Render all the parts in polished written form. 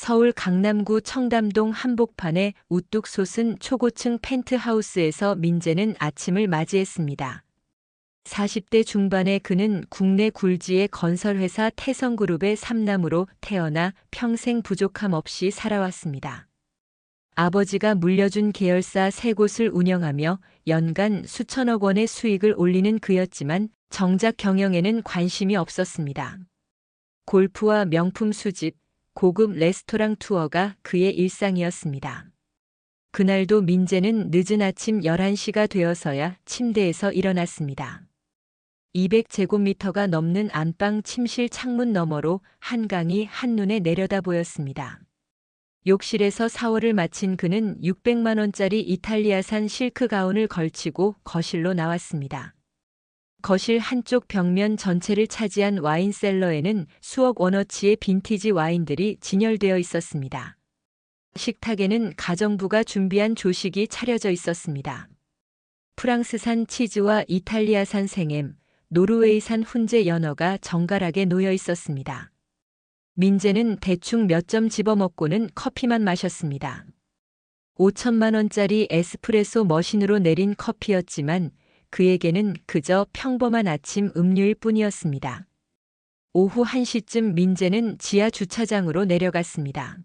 서울 강남구 청담동 한복판의 우뚝 솟은 초고층 펜트하우스에서 민재는 아침을 맞이했습니다. 40대 중반의 그는 국내 굴지의 건설회사 태성그룹의 삼남으로 태어나 평생 부족함 없이 살아왔습니다. 아버지가 물려준 계열사 3곳을 운영하며 연간 수천억 원의 수익을 올리는 그였지만 정작 경영에는 관심이 없었습니다. 골프와 명품 수집, 고급 레스토랑 투어가 그의 일상이었습니다. 그날도 민재는 늦은 아침 11시가 되어서야 침대에서 일어났습니다. 200제곱미터가 넘는 안방 침실 창문 너머로 한강이 한눈에 내려다 보였습니다. 욕실에서 샤워를 마친 그는 600만 원짜리 이탈리아산 실크 가운을 걸치고 거실로 나왔습니다. 거실 한쪽 벽면 전체를 차지한 와인셀러에는 수억 원어치의 빈티지 와인들이 진열되어 있었습니다. 식탁에는 가정부가 준비한 조식이 차려져 있었습니다. 프랑스산 치즈와 이탈리아산 생햄, 노르웨이산 훈제 연어가 정갈하게 놓여 있었습니다. 민재는 대충 몇 점 집어먹고는 커피만 마셨습니다. 5천만 원짜리 에스프레소 머신으로 내린 커피였지만 그에게는 그저 평범한 아침 음료일 뿐이었습니다. 오후 1시쯤 민재는 지하 주차장으로 내려갔습니다.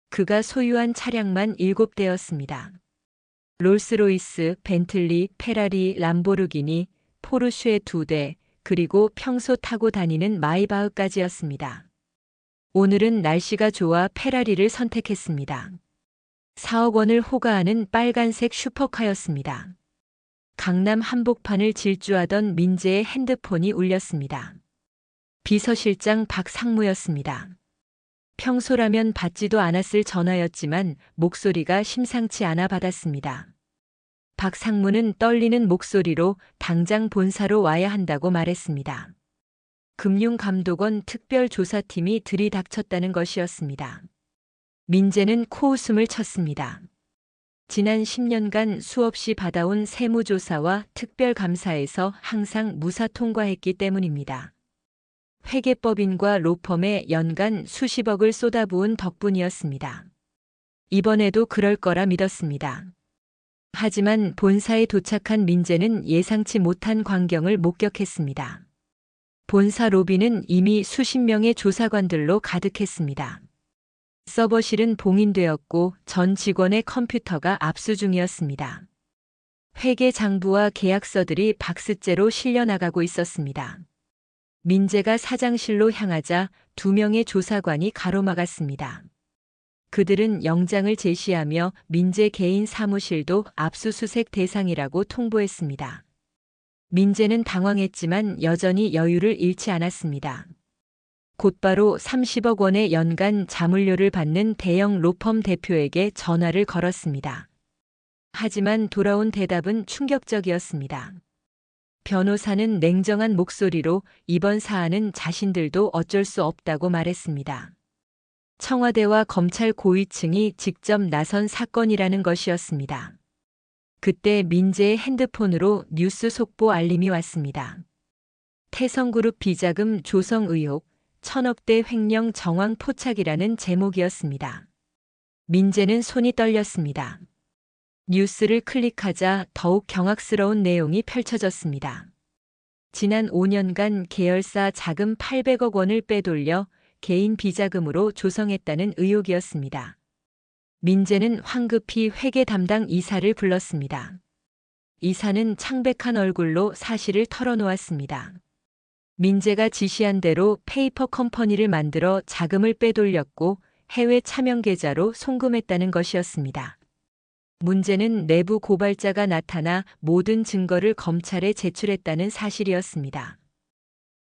그가 소유한 차량만 7대였습니다. 롤스로이스, 벤틀리, 페라리, 람보르기니, 포르쉐 2대, 그리고 평소 타고 다니는 마이바흐까지였습니다. 오늘은 날씨가 좋아 페라리를 선택했습니다. 4억 원을 호가하는 빨간색 슈퍼카였습니다. 강남 한복판을 질주하던 민재의 핸드폰이 울렸습니다. 비서실장 박상무였습니다. 평소라면 받지도 않았을 전화였지만 목소리가 심상치 않아 받았습니다. 박상무는 떨리는 목소리로 당장 본사로 와야 한다고 말했습니다. 금융감독원 특별조사팀이 들이닥쳤다는 것이었습니다. 민재는 코웃음을 쳤습니다. 지난 10년간 수없이 받아온 세무조사와 특별감사에서 항상 무사 통과했기 때문입니다. 회계법인과 로펌에 연간 수십억을 쏟아부은 덕분이었습니다. 이번에도 그럴 거라 믿었습니다. 하지만 본사에 도착한 민재는 예상치 못한 광경을 목격했습니다. 본사 로비는 이미 수십 명의 조사관들로 가득했습니다. 서버실은 봉인되었고 전 직원의 컴퓨터가 압수 중이었습니다. 회계 장부와 계약서들이 박스째로 실려나가고 있었습니다. 민재가 사장실로 향하자 2명의 조사관이 가로막았습니다. 그들은 영장을 제시하며 민재 개인 사무실도 압수수색 대상이라고 통보했습니다. 민재는 당황했지만 여전히 여유를 잃지 않았습니다. 곧바로 30억 원의 연간 자물료를 받는 대형 로펌 대표에게 전화를 걸었습니다. 하지만 돌아온 대답은 충격적이었습니다. 변호사는 냉정한 목소리로 이번 사안은 자신들도 어쩔 수 없다고 말했습니다. 청와대와 검찰 고위층이 직접 나선 사건이라는 것이었습니다. 그때 민재의 핸드폰으로 뉴스 속보 알림이 왔습니다. 태성그룹 비자금 조성 의혹, 1000억대 횡령 정황 포착이라는 제목이었습니다. 민재는 손이 떨렸습니다. 뉴스를 클릭하자 더욱 경악스러운 내용이 펼쳐졌습니다. 지난 5년간 계열사 자금 800억 원을 빼돌려 개인 비자금으로 조성했다는 의혹이었습니다. 민재는 황급히 회계 담당 이사를 불렀습니다. 이사는 창백한 얼굴로 사실을 털어놓았습니다. 민재가 지시한 대로 페이퍼 컴퍼니를 만들어 자금을 빼돌렸고 해외 차명 계좌로 송금했다는 것이었습니다. 문제는 내부 고발자가 나타나 모든 증거를 검찰에 제출했다는 사실이었습니다.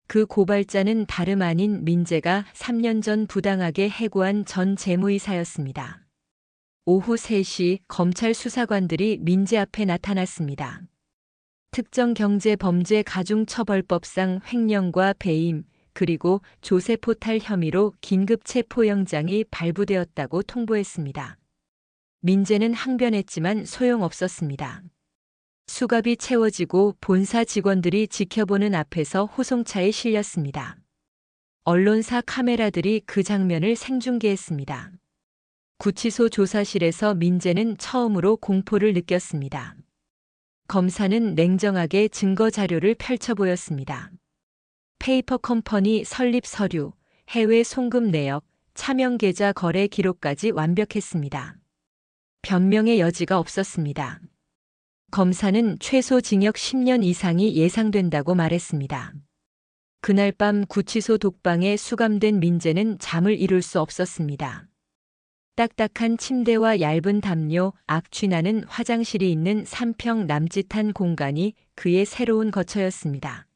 그 고발자는 다름 아닌 민재가 3년 전 부당하게 해고한 전 재무이사였습니다. 오후 3시 검찰 수사관들이 민재 앞에 나타났습니다. 특정경제범죄가중처벌법상 횡령과 배임, 그리고 조세포탈 혐의로 긴급 체포영장이 발부되었다고 통보했습니다. 민재는 항변했지만 소용없었습니다. 수갑이 채워지고 본사 직원들이 지켜보는 앞에서 호송차에 실렸습니다. 언론사 카메라들이 그 장면을 생중계했습니다. 구치소 조사실에서 민재는 처음으로 공포를 느꼈습니다. 검사는 냉정하게 증거 자료를 펼쳐 보였습니다. 페이퍼 컴퍼니 설립 서류, 해외 송금 내역, 차명 계좌 거래 기록까지 완벽했습니다. 변명의 여지가 없었습니다. 검사는 최소 징역 10년 이상이 예상된다고 말했습니다. 그날 밤 구치소 독방에 수감된 민재는 잠을 이룰 수 없었습니다. 딱딱한 침대와 얇은 담요, 악취나는 화장실이 있는 3평 남짓한 공간이 그의 새로운 거처였습니다.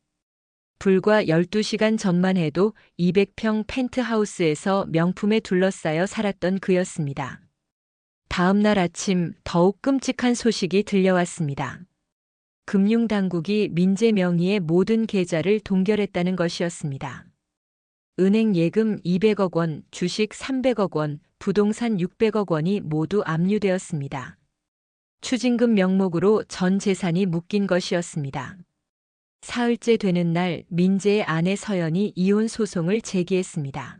불과 12시간 전만 해도 200평 펜트하우스에서 명품에 둘러싸여 살았던 그였습니다. 다음 날 아침 더욱 끔찍한 소식이 들려왔습니다. 금융당국이 민재 명의의 모든 계좌를 동결했다는 것이었습니다. 은행 예금 200억 원, 주식 300억 원, 부동산 600억 원이 모두 압류되었습니다. 추징금 명목으로 전 재산이 묶인 것이었습니다. 사흘째 되는 날 민재의 아내 서연이 이혼 소송을 제기했습니다.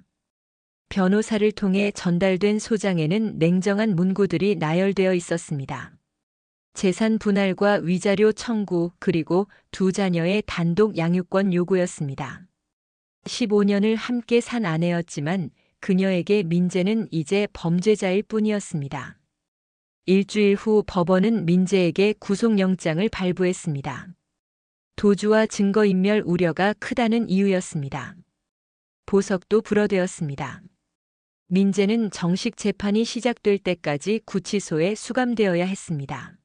변호사를 통해 전달된 소장에는 냉정한 문구들이 나열되어 있었습니다. 재산 분할과 위자료 청구 그리고 두 자녀의 단독 양육권 요구였습니다. 15년을 함께 산 아내였지만 그녀에게 민재는 이제 범죄자일 뿐이었습니다. 일주일 후 법원은 민재에게 구속영장을 발부했습니다. 도주와 증거인멸 우려가 크다는 이유였습니다. 보석도 불어되었습니다. 민재는 정식 재판이 시작될 때까지 구치소에 수감되어야 했습니다.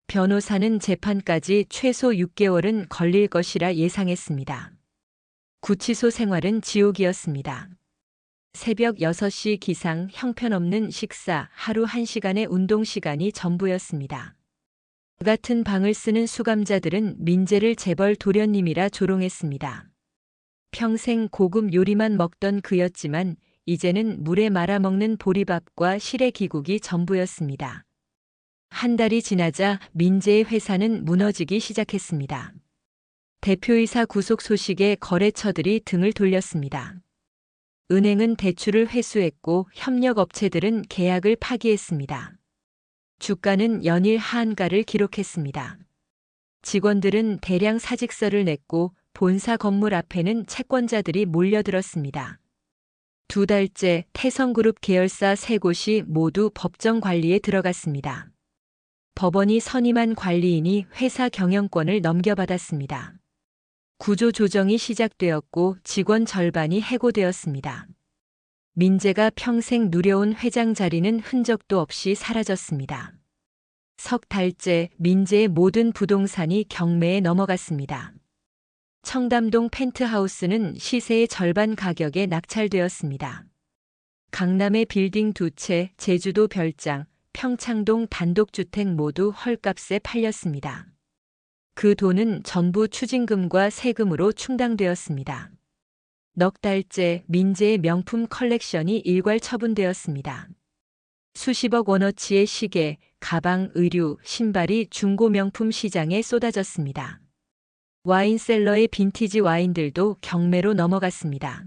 변호사는 재판까지 최소 6개월은 걸릴 것이라 예상했습니다. 구치소 생활은 지옥이었습니다. 새벽 6시 기상, 형편없는 식사, 하루 1시간의 운동 시간이 전부였습니다. 같은 방을 쓰는 수감자들은 민재를 재벌 도련님이라 조롱했습니다. 평생 고급 요리만 먹던 그였지만 이제는 물에 말아먹는 보리밥과 실외기국이 전부였습니다. 한 달이 지나자 민재의 회사는 무너지기 시작했습니다. 대표이사 구속 소식에 거래처들이 등을 돌렸습니다. 은행은 대출을 회수했고 협력업체들은 계약을 파기했습니다. 주가는 연일 하한가를 기록했습니다. 직원들은 대량 사직서를 냈고 본사 건물 앞에는 채권자들이 몰려들었습니다. 2달째 태성그룹 계열사 3곳이 모두 법정 관리에 들어갔습니다. 법원이 선임한 관리인이 회사 경영권을 넘겨받았습니다. 구조조정이 시작되었고 직원 절반이 해고되었습니다. 민재가 평생 누려온 회장 자리는 흔적도 없이 사라졌습니다. 석 달째 민재의 모든 부동산이 경매에 넘어갔습니다. 청담동 펜트하우스는 시세의 절반 가격에 낙찰되었습니다. 강남의 빌딩 2채, 제주도 별장, 평창동 단독주택 모두 헐값에 팔렸습니다. 그 돈은 전부 추징금과 세금으로 충당되었습니다. 넉 달째 민재의 명품 컬렉션이 일괄 처분되었습니다. 수십억 원어치의 시계, 가방, 의류, 신발이 중고 명품 시장에 쏟아졌습니다. 와인셀러의 빈티지 와인들도 경매로 넘어갔습니다.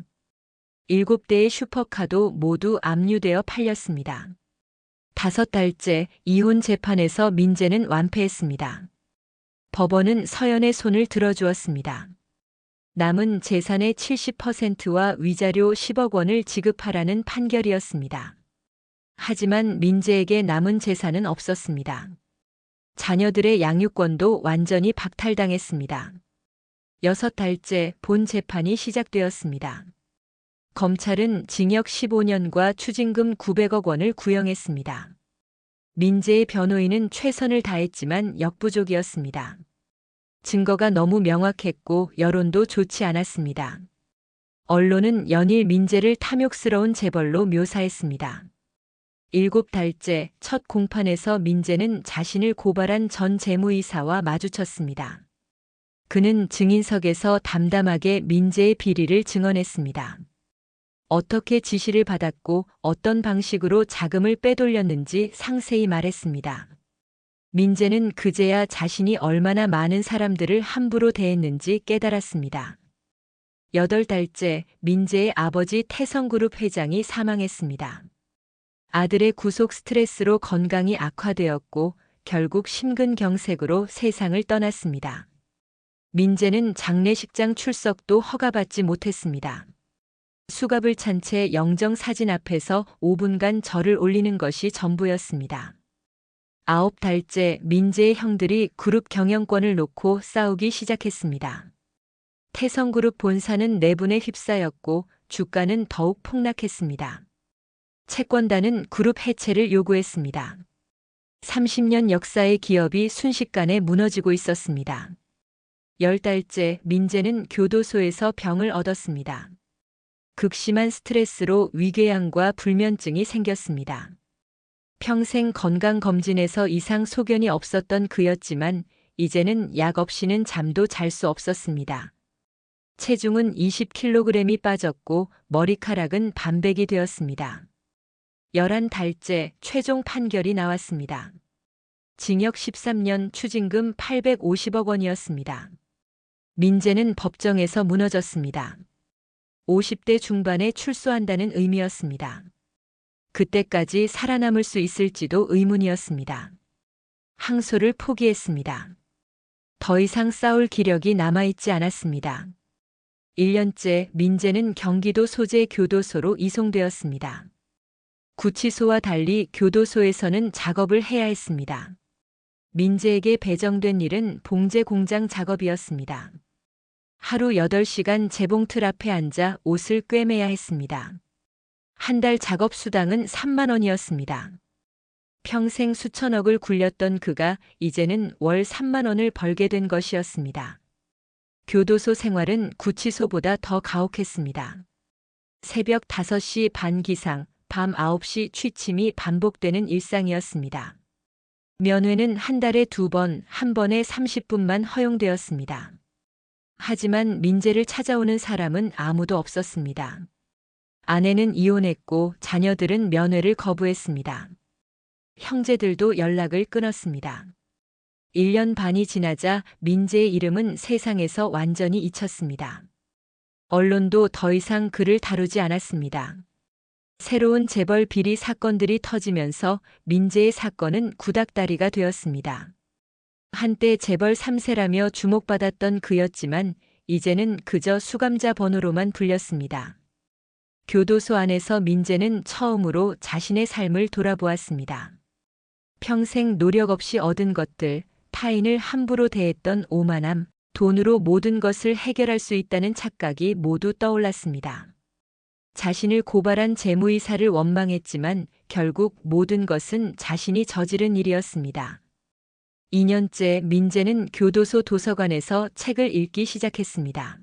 7대의 슈퍼카도 모두 압류되어 팔렸습니다. 5달째 이혼 재판에서 민재는 완패했습니다. 법원은 서연의 손을 들어주었습니다. 남은 재산의 70%와 위자료 10억 원을 지급하라는 판결이었습니다. 하지만 민재에게 남은 재산은 없었습니다. 자녀들의 양육권도 완전히 박탈당했습니다. 6달째 본 재판이 시작되었습니다. 검찰은 징역 15년과 추징금 900억 원을 구형했습니다. 민재의 변호인은 최선을 다했지만 역부족이었습니다. 증거가 너무 명확했고 여론도 좋지 않았습니다. 언론은 연일 민재를 탐욕스러운 재벌로 묘사했습니다. 7달째 첫 공판에서 민재는 자신을 고발한 전 재무이사와 마주쳤습니다. 그는 증인석에서 담담하게 민재의 비리를 증언했습니다. 어떻게 지시를 받았고 어떤 방식으로 자금을 빼돌렸는지 상세히 말했습니다. 민재는 그제야 자신이 얼마나 많은 사람들을 함부로 대했는지 깨달았습니다. 8달째 민재의 아버지 태성그룹 회장이 사망했습니다. 아들의 구속 스트레스로 건강이 악화되었고 결국 심근경색으로 세상을 떠났습니다. 민재는 장례식장 출석도 허가받지 못했습니다. 수갑을 찬 채 영정 사진 앞에서 5분간 절을 올리는 것이 전부였습니다. 9달째 민재의 형들이 그룹 경영권을 놓고 싸우기 시작했습니다. 태성그룹 본사는 내분에 휩싸였고 주가는 더욱 폭락했습니다. 채권단은 그룹 해체를 요구했습니다. 30년 역사의 기업이 순식간에 무너지고 있었습니다. 10달째 민재는 교도소에서 병을 얻었습니다. 극심한 스트레스로 위궤양과 불면증이 생겼습니다. 평생 건강검진에서 이상 소견이 없었던 그였지만 이제는 약 없이는 잠도 잘 수 없었습니다. 체중은 20kg이 빠졌고 머리카락은 반백이 되었습니다. 11달째 최종 판결이 나왔습니다. 징역 13년, 추징금 850억 원이었습니다. 민재는 법정에서 무너졌습니다. 50대 중반에 출소한다는 의미였습니다. 그때까지 살아남을 수 있을지도 의문이었습니다. 항소를 포기했습니다. 더 이상 싸울 기력이 남아있지 않았습니다. 1년째 민재는 경기도 소재 교도소로 이송되었습니다. 구치소와 달리 교도소에서는 작업을 해야 했습니다. 민재에게 배정된 일은 봉제 공장 작업이었습니다. 하루 8시간 재봉틀 앞에 앉아 옷을 꿰매야 했습니다. 한 달 작업 수당은 3만 원이었습니다. 평생 수천억을 굴렸던 그가 이제는 월 3만 원을 벌게 된 것이었습니다. 교도소 생활은 구치소보다 더 가혹했습니다. 새벽 5시 반 기상, 밤 9시 취침이 반복되는 일상이었습니다. 면회는 한 달에 2번, 한 번에 30분만 허용되었습니다. 하지만 민재를 찾아오는 사람은 아무도 없었습니다. 아내는 이혼했고 자녀들은 면회를 거부했습니다. 형제들도 연락을 끊었습니다. 1년 반이 지나자 민재의 이름은 세상에서 완전히 잊혔습니다. 언론도 더 이상 그를 다루지 않았습니다. 새로운 재벌 비리 사건들이 터지면서 민재의 사건은 구닥다리가 되었습니다. 한때 재벌 3세라며 주목받았던 그였지만 이제는 그저 수감자 번호로만 불렸습니다. 교도소 안에서 민재는 처음으로 자신의 삶을 돌아보았습니다. 평생 노력 없이 얻은 것들, 타인을 함부로 대했던 오만함, 돈으로 모든 것을 해결할 수 있다는 착각이 모두 떠올랐습니다. 자신을 고발한 재무이사를 원망했지만 결국 모든 것은 자신이 저지른 일이었습니다. 2년째 민재는 교도소 도서관에서 책을 읽기 시작했습니다.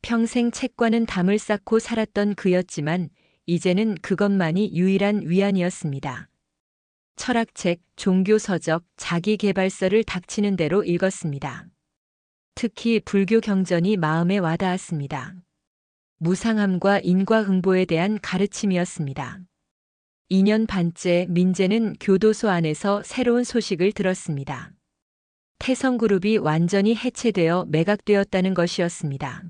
평생 책과는 담을 쌓고 살았던 그였지만 이제는 그것만이 유일한 위안이었습니다. 철학책, 종교서적, 자기계발서를 닥치는 대로 읽었습니다. 특히 불교 경전이 마음에 와닿았습니다. 무상함과 인과응보에 대한 가르침이었습니다. 2년 반째 민재는 교도소 안에서 새로운 소식을 들었습니다. 태성그룹이 완전히 해체되어 매각되었다는 것이었습니다.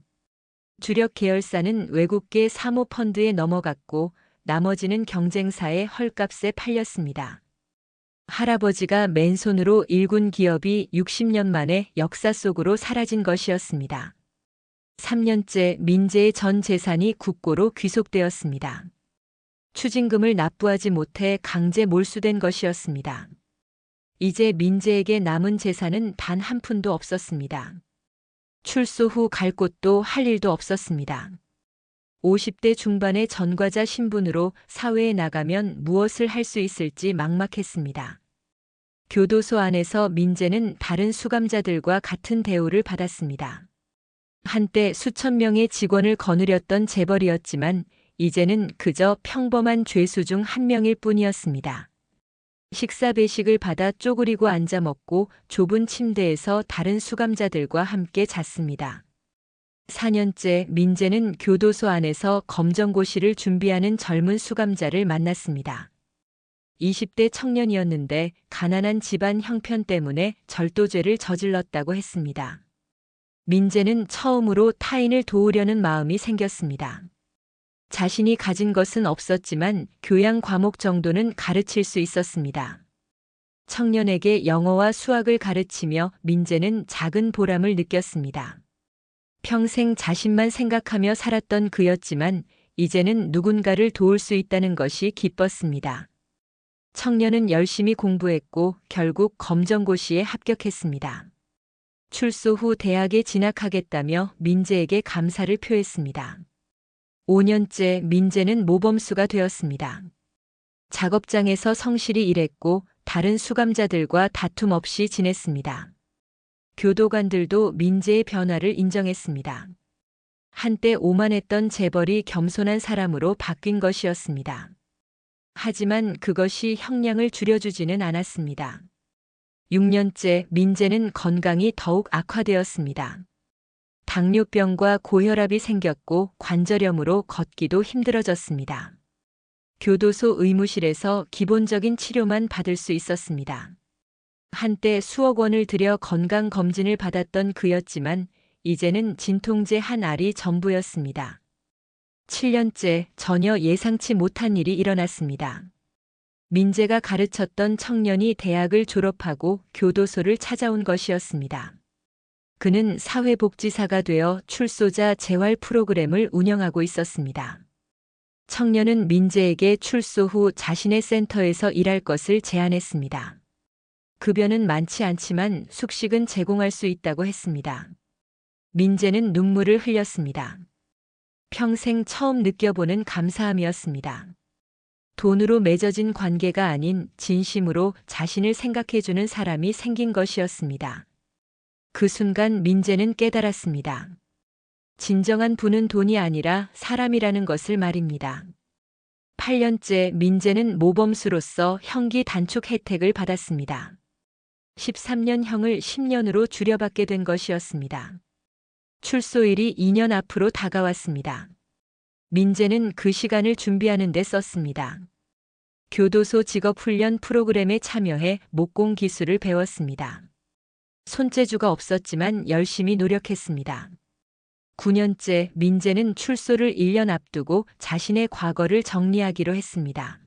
주력 계열사는 외국계 사모펀드에 넘어갔고 나머지는 경쟁사의 헐값에 팔렸습니다. 할아버지가 맨손으로 일군 기업이 60년 만에 역사 속으로 사라진 것이었습니다. 3년째 민재의 전 재산이 국고로 귀속되었습니다. 추징금을 납부하지 못해 강제 몰수된 것이었습니다. 이제 민재에게 남은 재산은 단 한 푼도 없었습니다. 출소 후 갈 곳도 할 일도 없었습니다. 50대 중반의 전과자 신분으로 사회에 나가면 무엇을 할 수 있을지 막막했습니다. 교도소 안에서 민재는 다른 수감자들과 같은 대우를 받았습니다. 한때 수천 명의 직원을 거느렸던 재벌이었지만 이제는 그저 평범한 죄수 중 한 명일 뿐이었습니다. 식사 배식을 받아 쪼그리고 앉아 먹고 좁은 침대에서 다른 수감자들과 함께 잤습니다. 4년째 민재는 교도소 안에서 검정고시를 준비하는 젊은 수감자를 만났습니다. 20대 청년이었는데 가난한 집안 형편 때문에 절도죄를 저질렀다고 했습니다. 민재는 처음으로 타인을 도우려는 마음이 생겼습니다. 자신이 가진 것은 없었지만 교양 과목 정도는 가르칠 수 있었습니다. 청년에게 영어와 수학을 가르치며 민재는 작은 보람을 느꼈습니다. 평생 자신만 생각하며 살았던 그였지만 이제는 누군가를 도울 수 있다는 것이 기뻤습니다. 청년은 열심히 공부했고 결국 검정고시에 합격했습니다. 출소 후 대학에 진학하겠다며 민재에게 감사를 표했습니다. 5년째 민재는 모범수가 되었습니다. 작업장에서 성실히 일했고 다른 수감자들과 다툼 없이 지냈습니다. 교도관들도 민재의 변화를 인정했습니다. 한때 오만했던 재벌이 겸손한 사람으로 바뀐 것이었습니다. 하지만 그것이 형량을 줄여주지는 않았습니다. 6년째 민재는 건강이 더욱 악화되었습니다. 당뇨병과 고혈압이 생겼고 관절염으로 걷기도 힘들어졌습니다. 교도소 의무실에서 기본적인 치료만 받을 수 있었습니다. 한때 수억 원을 들여 건강검진을 받았던 그였지만 이제는 진통제 한 알이 전부였습니다. 7년째 전혀 예상치 못한 일이 일어났습니다. 민재가 가르쳤던 청년이 대학을 졸업하고 교도소를 찾아온 것이었습니다. 그는 사회복지사가 되어 출소자 재활 프로그램을 운영하고 있었습니다. 청년은 민재에게 출소 후 자신의 센터에서 일할 것을 제안했습니다. 급여는 많지 않지만 숙식은 제공할 수 있다고 했습니다. 민재는 눈물을 흘렸습니다. 평생 처음 느껴보는 감사함이었습니다. 돈으로 맺어진 관계가 아닌 진심으로 자신을 생각해주는 사람이 생긴 것이었습니다. 그 순간 민재는 깨달았습니다. 진정한 부는 돈이 아니라 사람이라는 것을 말입니다. 8년째 민재는 모범수로서 형기 단축 혜택을 받았습니다. 13년형을 10년으로 줄여받게 된 것이었습니다. 출소일이 2년 앞으로 다가왔습니다. 민재는 그 시간을 준비하는 데 썼습니다. 교도소 직업훈련 프로그램에 참여해 목공 기술을 배웠습니다. 손재주가 없었지만 열심히 노력했습니다. 9년째 민재는 출소를 1년 앞두고 자신의 과거를 정리하기로 했습니다.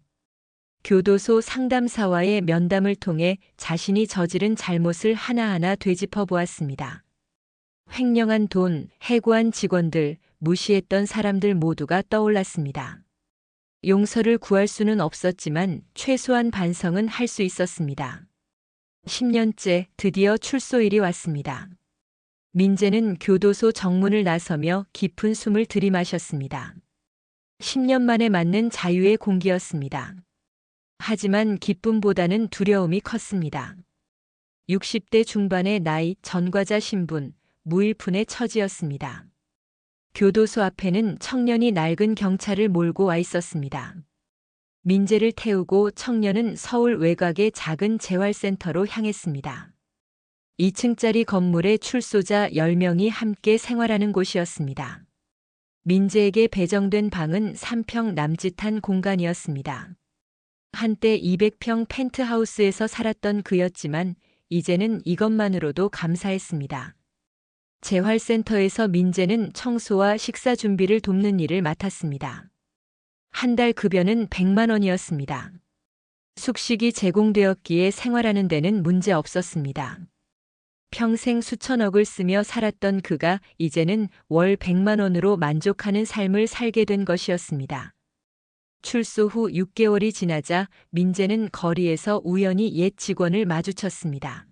교도소 상담사와의 면담을 통해 자신이 저지른 잘못을 하나하나 되짚어 보았습니다. 횡령한 돈, 해고한 직원들, 무시했던 사람들 모두가 떠올랐습니다. 용서를 구할 수는 없었지만 최소한 반성은 할 수 있었습니다. 10년째 드디어 출소일이 왔습니다. 민재는 교도소 정문을 나서며 깊은 숨을 들이마셨습니다. 10년 만에 맞는 자유의 공기였습니다. 하지만 기쁨보다는 두려움이 컸습니다. 60대 중반의 나이, 전과자 신분, 무일푼의 처지였습니다. 교도소 앞에는 청년이 낡은 경차를 몰고 와 있었습니다. 민재를 태우고 청년은 서울 외곽의 작은 재활센터로 향했습니다. 2층짜리 건물에 출소자 10명이 함께 생활하는 곳이었습니다. 민재에게 배정된 방은 3평 남짓한 공간이었습니다. 한때 200평 펜트하우스에서 살았던 그였지만 이제는 이것만으로도 감사했습니다. 재활센터에서 민재는 청소와 식사 준비를 돕는 일을 맡았습니다. 한 달 급여는 100만 원이었습니다. 숙식이 제공되었기에 생활하는 데는 문제 없었습니다. 평생 수천억을 쓰며 살았던 그가 이제는 월 100만 원으로 만족하는 삶을 살게 된 것이었습니다. 출소 후 6개월이 지나자 민재는 거리에서 우연히 옛 직원을 마주쳤습니다.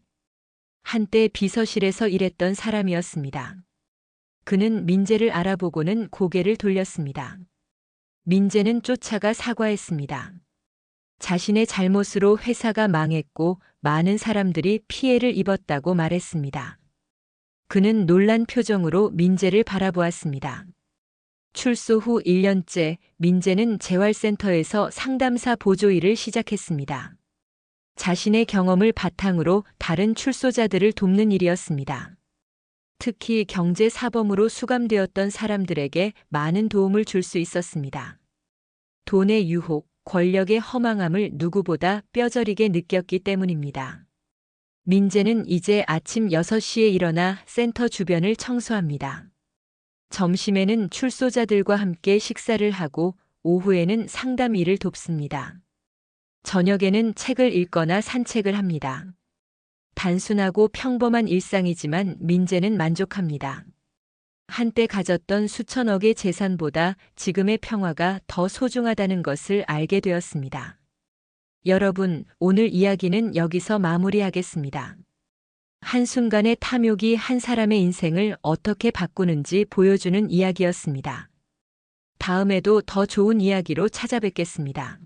한때 비서실에서 일했던 사람이었습니다. 그는 민재를 알아보고는 고개를 돌렸습니다. 민재는 쫓아가 사과했습니다. 자신의 잘못으로 회사가 망했고 많은 사람들이 피해를 입었다고 말했습니다. 그는 놀란 표정으로 민재를 바라보았습니다. 출소 후 1년째 민재는 재활센터에서 상담사 보조 일을 시작했습니다. 자신의 경험을 바탕으로 다른 출소자들을 돕는 일이었습니다. 특히 경제사범으로 수감되었던 사람들에게 많은 도움을 줄 수 있었습니다. 돈의 유혹, 권력의 허망함을 누구보다 뼈저리게 느꼈기 때문입니다. 민재는 이제 아침 6시에 일어나 센터 주변을 청소합니다. 점심에는 출소자들과 함께 식사를 하고 오후에는 상담 일을 돕습니다. 저녁에는 책을 읽거나 산책을 합니다. 단순하고 평범한 일상이지만 민재는 만족합니다. 한때 가졌던 수천억의 재산보다 지금의 평화가 더 소중하다는 것을 알게 되었습니다. 여러분, 오늘 이야기는 여기서 마무리하겠습니다. 한순간의 탐욕이 한 사람의 인생을 어떻게 바꾸는지 보여주는 이야기였습니다. 다음에도 더 좋은 이야기로 찾아뵙겠습니다.